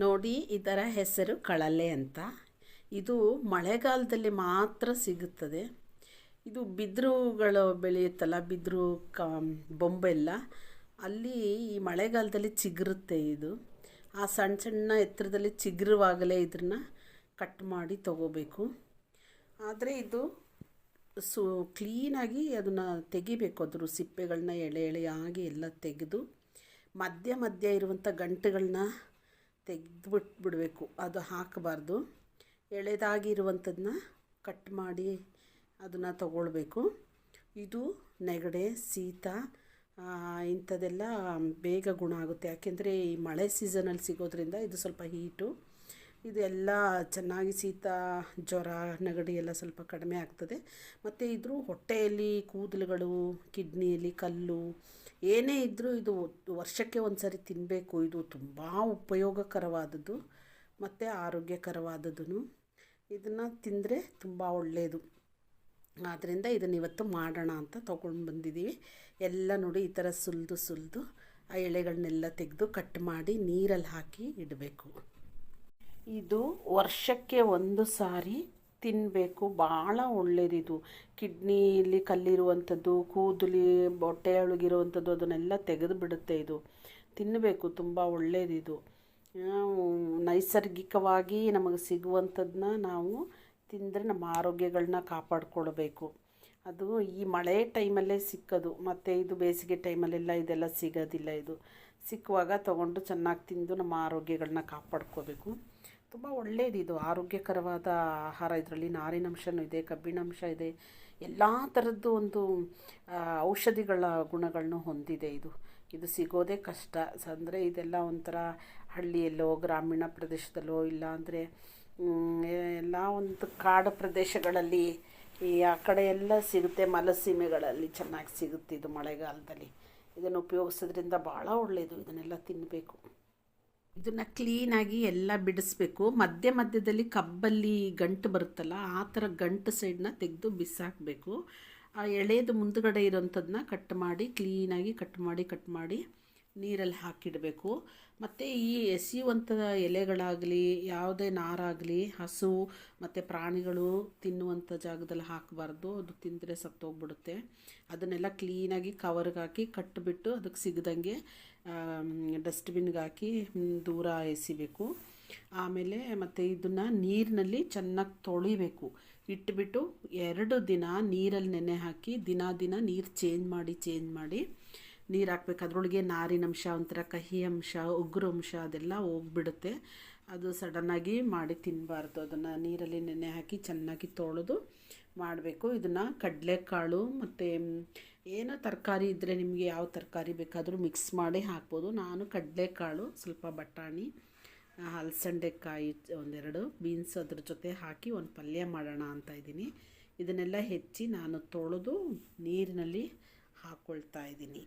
ನೋಡಿ, ಇದರ ಹೆಸರು ಕಳಲೆ ಅಂತ. ಇದು ಮಳೆಗಾಲದಲ್ಲಿ ಮಾತ್ರ ಸಿಗುತ್ತದೆ. ಇದು ಬಿದಿರುಗಳು ಬೆಳೆಯುತ್ತಲ್ಲ, ಬಿದಿರು ಬೊಂಬೆಲ್ಲ, ಅಲ್ಲಿ ಈ ಮಳೆಗಾಲದಲ್ಲಿ ಚಿಗುರುತ್ತೆ ಇದು. ಆ ಸಣ್ಣ ಸಣ್ಣ ಎತ್ತರದಲ್ಲಿ ಚಿಗುರುವಾಗಲೇ ಇದನ್ನು ಕಟ್ ಮಾಡಿ ತಗೋಬೇಕು. ಆದರೆ ಇದು ಕ್ಲೀನಾಗಿ ಅದನ್ನು ತೆಗಿಬೇಕು. ಅದ್ರ ಸಿಪ್ಪೆಗಳನ್ನ ಎಳೆ ಎಳೆಯಾಗಿ ಎಲ್ಲ ತೆಗೆದು ಮಧ್ಯ ಮಧ್ಯ ಇರುವಂಥ ಗಂಟುಗಳನ್ನ ತೆಗೆದುಬಿಟ್ಬಿಡಬೇಕು. ಅದು ಹಾಕಬಾರ್ದು. ಎಳೆದಾಗಿರುವಂಥದ್ದನ್ನ ಕಟ್ ಮಾಡಿ ಅದನ್ನು ತಗೊಳ್ಬೇಕು. ಇದು ನೆಗಡೆ, ಶೀತ ಇಂಥದ್ದೆಲ್ಲ ಬೇಗ ಗುಣ ಆಗುತ್ತೆ. ಯಾಕೆಂದರೆ ಈ ಮಳೆ ಸೀಸನಲ್ಲಿ ಸಿಗೋದ್ರಿಂದ ಇದು ಸ್ವಲ್ಪ ಹೀಟು. ಇದೆಲ್ಲ ಚೆನ್ನಾಗಿ ಶೀತ, ಜ್ವರ, ನೆಗಡಿ ಎಲ್ಲ ಸ್ವಲ್ಪ ಕಡಿಮೆ ಆಗ್ತದೆ. ಮತ್ತು ಇದ್ರ ಹೊಟ್ಟೆಯಲ್ಲಿ ಕೂದಲುಗಳು, ಕಿಡ್ನಿಯಲ್ಲಿ ಕಲ್ಲು ಏನೇ ಇದ್ದರೂ ಇದು ವರ್ಷಕ್ಕೆ ಒಂದು ಸರಿ ತಿನ್ನಬೇಕು. ಇದು ತುಂಬ ಉಪಯೋಗಕರವಾದದ್ದು ಮತ್ತು ಆರೋಗ್ಯಕರವಾದದ್ದು. ಇದನ್ನು ತಿಂದರೆ ತುಂಬ ಒಳ್ಳೆಯದು. ಆದ್ದರಿಂದ ಇದನ್ನು ಇವತ್ತು ಮಾಡೋಣ ಅಂತ ತೊಗೊಂಡು ಬಂದಿದ್ದೀವಿ. ಎಲ್ಲ ನೋಡಿ, ಈ ಥರ ಸುಲಿದು ಆ ಎಳೆಗಳನ್ನೆಲ್ಲ ತೆಗೆದು ಕಟ್ ಮಾಡಿ ನೀರಲ್ಲಿ ಹಾಕಿ ಇಡಬೇಕು. ಇದು ವರ್ಷಕ್ಕೆ ಒಂದು ಸಾರಿ ತಿನ್ನಬೇಕು. ಭಾಳ ಒಳ್ಳೆಯದಿದು. ಕಿಡ್ನಿಯಲ್ಲಿ ಕಲ್ಲಿರುವಂಥದ್ದು, ಕೂದಲಿ, ಹೊಟ್ಟೆಯೊಳಗಿರುವಂಥದ್ದು ಅದನ್ನೆಲ್ಲ ತೆಗೆದು ಬಿಡುತ್ತೆ. ಇದು ತಿನ್ನಬೇಕು, ತುಂಬ ಒಳ್ಳೆಯದಿದು. ನೈಸರ್ಗಿಕವಾಗಿ ನಮಗೆ ಸಿಗುವಂಥದ್ದನ್ನ ನಾವು ತಿಂದರೆ ನಮ್ಮ ಆರೋಗ್ಯಗಳನ್ನ ಕಾಪಾಡಿಕೊಳ್ಬೇಕು. ಅದು ಈ ಮಳೆ ಟೈಮಲ್ಲೇ ಸಿಕ್ಕೋದು. ಮತ್ತು ಇದು ಬೇಸಿಗೆ ಟೈಮಲ್ಲೆಲ್ಲ ಇದೆಲ್ಲ ಸಿಗೋದಿಲ್ಲ. ಇದು ಸಿಕ್ಕುವಾಗ ತೊಗೊಂಡು ಚೆನ್ನಾಗಿ ತಿಂದು ನಮ್ಮ ಆರೋಗ್ಯಗಳನ್ನ ಕಾಪಾಡ್ಕೋಬೇಕು. ತುಂಬ ಒಳ್ಳೆಯದಿದು, ಆರೋಗ್ಯಕರವಾದ ಆಹಾರ. ಇದರಲ್ಲಿ ನಾರಿನಂಶನೂ ಇದೆ, ಕಬ್ಬಿಣಾಂಶ ಇದೆ, ಎಲ್ಲ ಥರದ್ದು ಒಂದು ಔಷಧಿಗಳ ಗುಣಗಳನ್ನು ಹೊಂದಿದೆ. ಇದು ಸಿಗೋದೇ ಕಷ್ಟ. ಅಂದರೆ ಇದೆಲ್ಲ ಒಂಥರ ಹಳ್ಳಿಯಲ್ಲೋ, ಗ್ರಾಮೀಣ ಪ್ರದೇಶದಲ್ಲೋ, ಇಲ್ಲಾಂದರೆ ಎಲ್ಲ ಒಂದು ಕಾಡು ಪ್ರದೇಶಗಳಲ್ಲಿ ಆ ಕಡೆ ಎಲ್ಲ ಸಿಗುತ್ತೆ. ಮಲಸೀಮೆಗಳಲ್ಲಿ ಚೆನ್ನಾಗಿ ಸಿಗುತ್ತೆ ಇದು ಮಳೆಗಾಲದಲ್ಲಿ. ಇದನ್ನು ಉಪಯೋಗಿಸೋದ್ರಿಂದ ಭಾಳ ಒಳ್ಳೆಯದು. ಇದನ್ನೆಲ್ಲ ತಿನ್ನಬೇಕು. ಇದನ್ನು ಕ್ಲೀನಾಗಿ ಎಲ್ಲ ಬಿಡಿಸ್ಬೇಕು. ಮಧ್ಯ ಮಧ್ಯದಲ್ಲಿ ಕಬ್ಬಲ್ಲಿ ಗಂಟು ಬರುತ್ತಲ್ಲ, ಆ ಥರ ಗಂಟು ಸೈಡನ್ನ ತೆಗೆದು ಬಿಸಾಕಬೇಕು. ಆ ಎಳೆದು ಮುಂದುಗಡೆ ಇರೋಂಥದ್ದನ್ನ ಕಟ್ ಮಾಡಿ ಕ್ಲೀನಾಗಿ ಕಟ್ ಮಾಡಿ ನೀರಲ್ಲಿ ಹಾಕಿಡಬೇಕು. ಮತ್ತು ಈ ಎಸೆಯುವಂಥ ಎಲೆಗಳಾಗಲಿ, ಯಾವುದೇ ನಾರಾಗಲಿ, ಹಸು ಮತ್ತು ಪ್ರಾಣಿಗಳು ತಿನ್ನುವಂಥ ಜಾಗದಲ್ಲಿ ಹಾಕಬಾರ್ದು. ಅದು ತಿಂದರೆ ಸತ್ತೋಗ್ಬಿಡುತ್ತೆ. ಅದನ್ನೆಲ್ಲ ಕ್ಲೀನಾಗಿ ಕವರ್ಗೆ ಹಾಕಿ ಕಟ್ಟಿಬಿಟ್ಟು ಅದಕ್ಕೆ ಸಿಗದಂಗೆ ಡಸ್ಟ್ಬಿನ್ಗೆ ಹಾಕಿ ದೂರ ಎಸಿಬೇಕು. ಆಮೇಲೆ ಮತ್ತು ಇದನ್ನು ನೀರಿನಲ್ಲಿ ಚೆನ್ನಾಗಿ ತೊಳಿಬೇಕು. ಇಟ್ಬಿಟ್ಟು 2 ದಿನ ನೀರಲ್ಲಿ ನೆನೆ ಹಾಕಿ ದಿನ ನೀರು ಚೇಂಜ್ ಮಾಡಿ ನೀರು ಹಾಕ್ಬೇಕು. ಅದರೊಳಗೆ ನಾರಿನಂಶ, ಒಂಥರ ಕಹಿ ಅಂಶ, ಉಗುರು ಅಂಶ ಅದೆಲ್ಲ ಹೋಗ್ಬಿಡುತ್ತೆ. ಅದು ಸಡನ್ನಾಗಿ ಮಾಡಿ ತಿನ್ನಬಾರ್ದು. ಅದನ್ನು ನೀರಲ್ಲಿ ನೆನೆ ಹಾಕಿ ಚೆನ್ನಾಗಿ ತೊಳೆದು ಮಾಡಬೇಕು. ಇದನ್ನು ಕಡಲೆಕಾಳು ಮತ್ತು ಏನೋ ತರಕಾರಿ ಇದ್ದರೆ ನಿಮಗೆ ಯಾವ ತರಕಾರಿ ಬೇಕಾದರೂ ಮಿಕ್ಸ್ ಮಾಡಿ ಹಾಕ್ಬೋದು. ನಾನು ಕಡಲೆಕಾಳು, ಸ್ವಲ್ಪ ಬಟಾಣಿ, ಹಲಸಂಡೆಕಾಯಿ 1-2, ಬೀನ್ಸ್ ಅದ್ರ ಜೊತೆ ಹಾಕಿ ಒಂದು ಪಲ್ಯ ಮಾಡೋಣ ಅಂತ ಇದ್ದೀನಿ. ಇದನ್ನೆಲ್ಲ ಹೆಚ್ಚಿ ನಾನು ತೊಳೆದು ನೀರಿನಲ್ಲಿ ಹಾಕ್ಕೊಳ್ತಾ ಇದ್ದೀನಿ.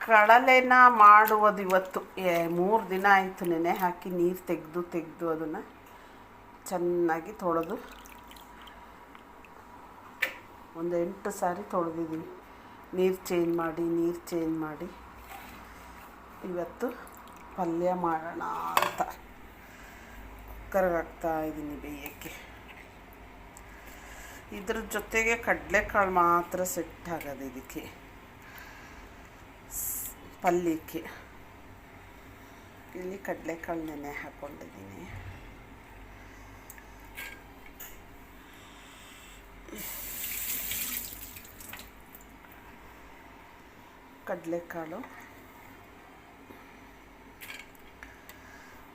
ಕಳಲೆನ ಮಾಡುವುದು ಇವತ್ತು 3 ದಿನ ಆಯಿತು. ನೆನೆ ಹಾಕಿ ನೀರು ತೆಗೆದು ಅದನ್ನು ಚೆನ್ನಾಗಿ ತೊಳೆದು ಒಂದು 8 ಸಾರಿ ತೊಳೆದಿದ್ದೀನಿ. ನೀರು ಚೇಂಜ್ ಮಾಡಿ ಇವತ್ತು ಪಲ್ಯ ಮಾಡೋಣ ಅಂತ ಕುಕ್ಕರ್ಗೆ ಹಾಕ್ತಾಯಿದ್ದೀನಿ ಬೇಯೋಕ್ಕೆ. ಇದ್ರ ಜೊತೆಗೆ ಕಡಲೆಕಾಳು ಮಾತ್ರ ಸೆಟ್ ಆಗೋದು ಇದಕ್ಕೆ ಪಲ್ಯಕ್ಕೆ. ಇಲ್ಲಿ ಕಡಲೆಕಾಳು ನೆನೆ ಹಾಕ್ಕೊಂಡಿದ್ದೀನಿ. ಕಡಲೆಕಾಳು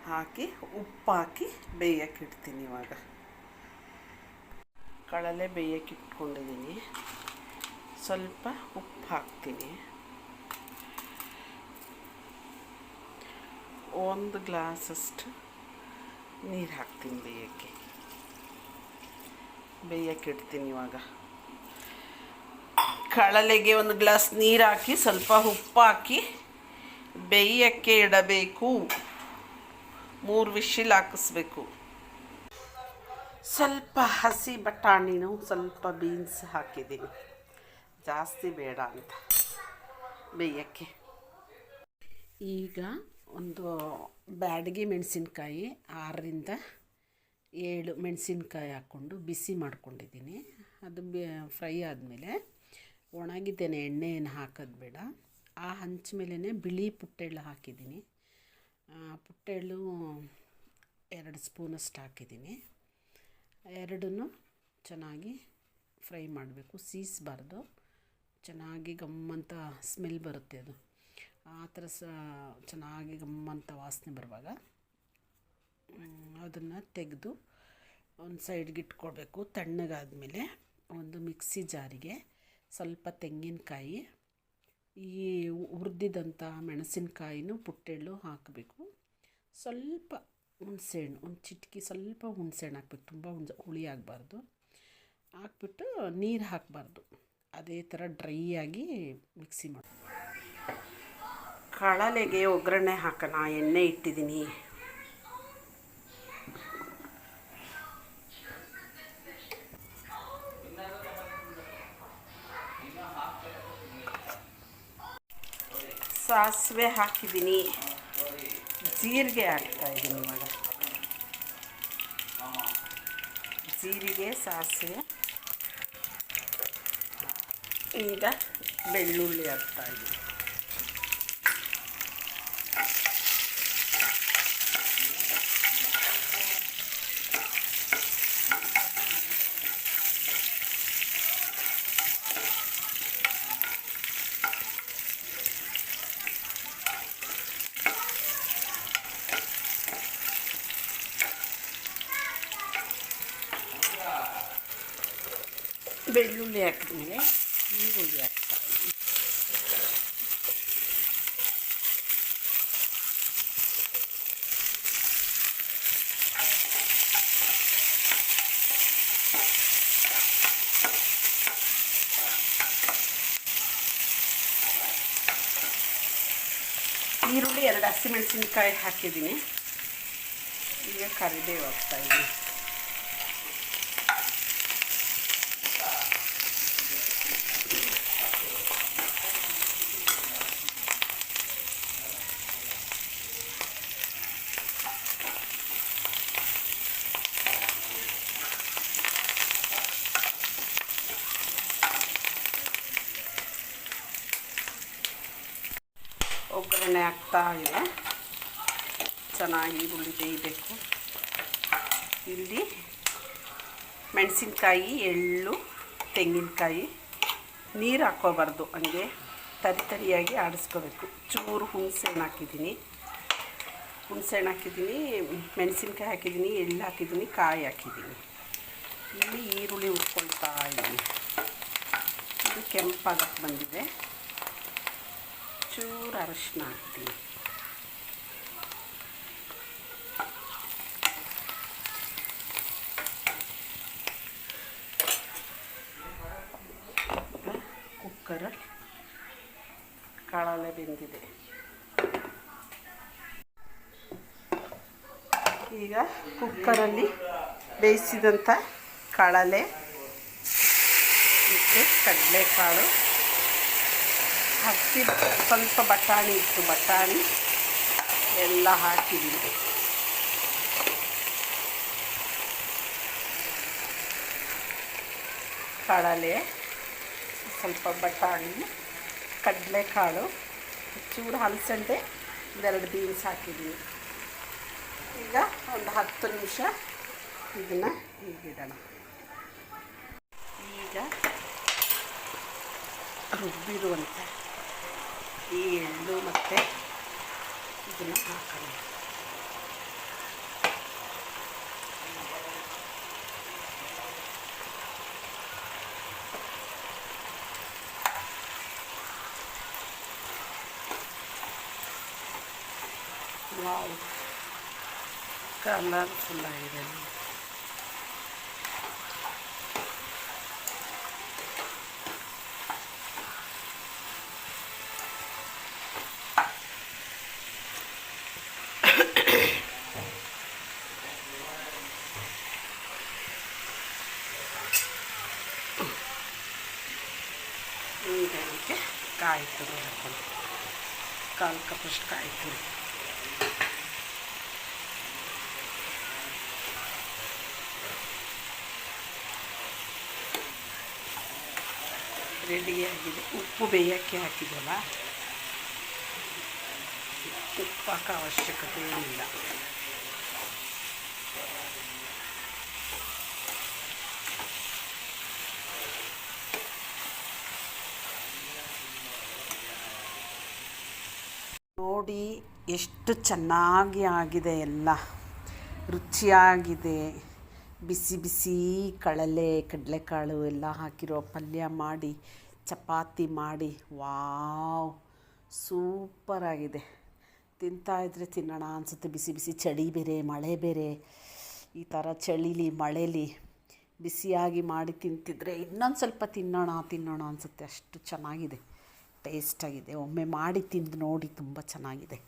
ಹಾಕಿ ಉಪ್ಪು ಹಾಕಿ ಬೇಯಕ್ಕೆ ಇಡ್ತೀನಿ. ಇವಾಗ ಕಡಲೆ ಬೇಯಕ್ಕೆ ಇಟ್ಕೊಂಡಿದ್ದೀನಿ. ಸ್ವಲ್ಪ ಉಪ್ಪು ಹಾಕ್ತೀನಿ. 1 ಗ್ಲಾಸಷ್ಟು ನೀರು ಹಾಕ್ತೀನಿ ಬೇಯೋಕ್ಕೆ. ಬೇಯಕ್ಕೆ ಇಡ್ತೀನಿ. ಇವಾಗ ಕಳಲೆಗೆ ಒಂದು ಗ್ಲಾಸ್ ನೀರು ಹಾಕಿ ಸ್ವಲ್ಪ ಉಪ್ಪು ಹಾಕಿ ಬೇಯಕ್ಕೆ ಇಡಬೇಕು. 3 ವಿಶಿಲ್ ಹಾಕಿಸ್ಬೇಕು. ಸ್ವಲ್ಪ ಹಸಿ ಬಟಾಣಿನೂ ಸ್ವಲ್ಪ ಬೀನ್ಸ್ ಹಾಕಿದ್ದೀನಿ, ಜಾಸ್ತಿ ಬೇಡ ಅಂತ ಬೇಯಕ್ಕೆ. ಈಗ ಒಂದು ಬ್ಯಾಡಗಿ ಮೆಣಸಿನ್ಕಾಯಿ 6ರಿಂದ 7 ಮೆಣಸಿನ್ಕಾಯಿ ಹಾಕ್ಕೊಂಡು ಬಿಸಿ ಮಾಡ್ಕೊಂಡಿದ್ದೀನಿ. ಅದು ಫ್ರೈ ಆದಮೇಲೆ ಒಣಗಿದ್ದೇನೆ, ಎಣ್ಣೆ ಏನು ಹಾಕೋದು ಬೇಡ. ಆ ಹಂಚ ಮೇಲೇ ಬಿಳಿ ಪುಟ್ಟೆಳ್ಳು ಹಾಕಿದ್ದೀನಿ. ಪುಟ್ಟೆಳ್ಳು 2 ಸ್ಪೂನಷ್ಟು ಹಾಕಿದ್ದೀನಿ. ಎರಡನ್ನೂ ಚೆನ್ನಾಗಿ ಫ್ರೈ ಮಾಡಬೇಕು, ಸೀಸಬಾರ್ದು. ಚೆನ್ನಾಗಿ ಗಮ್ಮಂತ ಸ್ಮೆಲ್ ಬರುತ್ತೆ, ಅದು ಆ ಥರ ಚೆನ್ನಾಗಿ ಗಮ್ಮಂತ ವಾಸನೆ ಬರುವಾಗ ಅದನ್ನು ತೆಗೆದು ಒಂದು ಸೈಡ್ಗೆ ಇಟ್ಕೊಳ್ಬೇಕು. ತಣ್ಣಗಾದಮೇಲೆ ಒಂದು ಮಿಕ್ಸಿ ಜಾರಿಗೆ ಸ್ವಲ್ಪ ತೆಂಗಿನಕಾಯಿ, ಈ ಹುರಿದಿದ್ದಂಥ ಮೆಣಸಿನಕಾಯಿನೂ ಪುಟ್ಟೆಳ್ಳು ಹಾಕಬೇಕು. ಸ್ವಲ್ಪ ಹುಣಸೆಹಣ್ಣು, ಒಂದು ಚಿಟಿಕೆ ಸ್ವಲ್ಪ ಹುಣಸೆಹಣ್ಣು ಹಾಕ್ಬೇಕು, ತುಂಬ ಹುಳಿ ಆಗಬಾರ್ದು. ಹಾಕ್ಬಿಟ್ಟು ನೀರು ಹಾಕಬಾರ್ದು, ಅದೇ ಥರ ಡ್ರೈ ಆಗಿ ಮಿಕ್ಸಿ ಮಾಡಿ. ಕಳಲೆಗೆ ಒಗ್ಗರಣೆ ಹಾಕೋಣ. ಎಣ್ಣೆ ಇಟ್ಟಿದ್ದೀನಿ. ಸಾಸಿವೆ ಹಾಕಿದ್ದೀನಿ, ಜೀರಿಗೆ ಹಾಕ್ತಾಯಿದ್ದೀನಿ. ಇವಾಗ ಜೀರಿಗೆ, ಸಾಸಿವೆ, ಈಗ ಬೆಳ್ಳುಳ್ಳಿ ಹಾಕ್ತಾಯಿದ್ದೀನಿ. ಬೆಳ್ಳುಳ್ಳಿ ಹಾಕಿದ್ಮೇಲೆ ಈರುಳ್ಳಿ ಹಾಕ್ತಾಯಿದ್ದೀನಿ. ಈರುಳ್ಳಿ 2 ಹಸಿಮೆಣಸಿನ್ಕಾಯಿ ಹಾಕಿದ್ದೀನಿ. ಈಗ ಕರಿಬೇವು ಹಾಕ್ತಾಯಿದ್ದೀನಿ. ಒಗ್ಗರಣೆ ಹಾಕ್ತಾ ಇದೆ, ಚೆನ್ನಾಗಿ ಈರುಳ್ಳಿ ಬೇಯಬೇಕು. ಇಲ್ಲಿ ಮೆಣಸಿನ್ಕಾಯಿ, ಎಳ್ಳು, ತೆಂಗಿನಕಾಯಿ, ನೀರು ಹಾಕ್ಕೋಬಾರ್ದು, ಹಂಗೆ ತರಿಯಾಗಿ ಆಡಿಸ್ಕೋಬೇಕು. ಚೂರು ಹುಣಸೆಹಣ್ಣು ಹಾಕಿದ್ದೀನಿ, ಮೆಣಸಿನ್ಕಾಯಿ ಹಾಕಿದ್ದೀನಿ, ಎಳ್ಳು ಹಾಕಿದ್ದೀನಿ, ಕಾಯಿ ಹಾಕಿದ್ದೀನಿ. ಇಲ್ಲಿ ಈರುಳ್ಳಿ ಹುರ್ಕೊಳ್ತಾ ಇದ್ದೀನಿ. ಇದು ಕೆಂಪಾಗಕ್ಕೆ ಬಂದಿದೆ. ಚೂರು ಅರಶಿನ ಹಾಕ್ತೀನಿ. ಕುಕ್ಕರಲ್ಲಿ ಕಳಲೆ ಬೆಂದಿದೆ. ಈಗ ಕುಕ್ಕರಲ್ಲಿ ಬೇಯಿಸಿದಂಥ ಕಳಲೆ ಮತ್ತು ಕಡಲೆಕಾಳು, ಹಸಿ ಸ್ವಲ್ಪ ಬಟಾಣಿ ಇತ್ತು, ಬಟಾಣಿ ಎಲ್ಲ ಹಾಕಿದ್ದೀನಿ. ಕಳಲೆ, ಸ್ವಲ್ಪ ಬಟಾಣಿ, ಕಡಲೆಕಾಳು, ಚೂರು ಹಲಸಂಡೆ, 2 ಬೀನ್ಸ್ ಹಾಕಿದ್ದೀನಿ. ಈಗ ಒಂದು 10 ನಿಮಿಷ ಇದನ್ನು ಹೀಗಿಡೋಣ. ಈಗ ರುಬ್ಬಿರುವಂಥ ಈ ಎಳ್ಳು ಮತ್ತು ಇದನ್ನು ಹಾಕೋಣ. ವಾವ್, ಕಲರ್ಫುಲ್ ಆಗಿದೆ. ಕಾಯಿ ತುರಿ ಹಾಕೊಂಡು 1/4 ಕಪ್ಪಷ್ಟು ಕಾಯಿ ತುರಿ. ರೆಡಿಯಾಗಿದೆ. ಉಪ್ಪು ಬೇಯೋಕ್ಕೆ ಹಾಕಿದ್ವಲ್ಲ, ಉಪ್ಪು ಹಾಕೋ ಅವಶ್ಯಕತೆ ಏನಿಲ್ಲ. ನೋಡಿ ಎಷ್ಟು ಚೆನ್ನಾಗಿ ಆಗಿದೆ, ಎಲ್ಲ ರುಚಿಯಾಗಿದೆ. ಬಿಸಿ ಬಿಸಿ ಕಡಲೆಕಾಳು ಎಲ್ಲ ಹಾಕಿರೋ ಪಲ್ಯ ಮಾಡಿ ಚಪಾತಿ ಮಾಡಿ, ವಾವ್ ಸೂಪರಾಗಿದೆ. ತಿಂತಾಯಿದ್ರೆ ತಿನ್ನೋಣ ಅನಿಸುತ್ತೆ. ಬಿಸಿ ಬಿಸಿ ಚಳಿ ಬೇರೆ, ಮಳೆ ಬೇರೆ. ಈ ಥರ ಚಳಿಲಿ ಮಳೇಲಿ ಬಿಸಿಯಾಗಿ ಮಾಡಿ ತಿಂತಿದ್ರೆ ಇನ್ನೊಂದು ಸ್ವಲ್ಪ ತಿನ್ನೋಣ ಅನಿಸುತ್ತೆ. ಅಷ್ಟು ಚೆನ್ನಾಗಿದೆ, ಟೇಸ್ಟಾಗಿದೆ. ಒಮ್ಮೆ ಮಾಡಿ ತಿಂದು ನೋಡಿ, ತುಂಬ ಚೆನ್ನಾಗಿದೆ.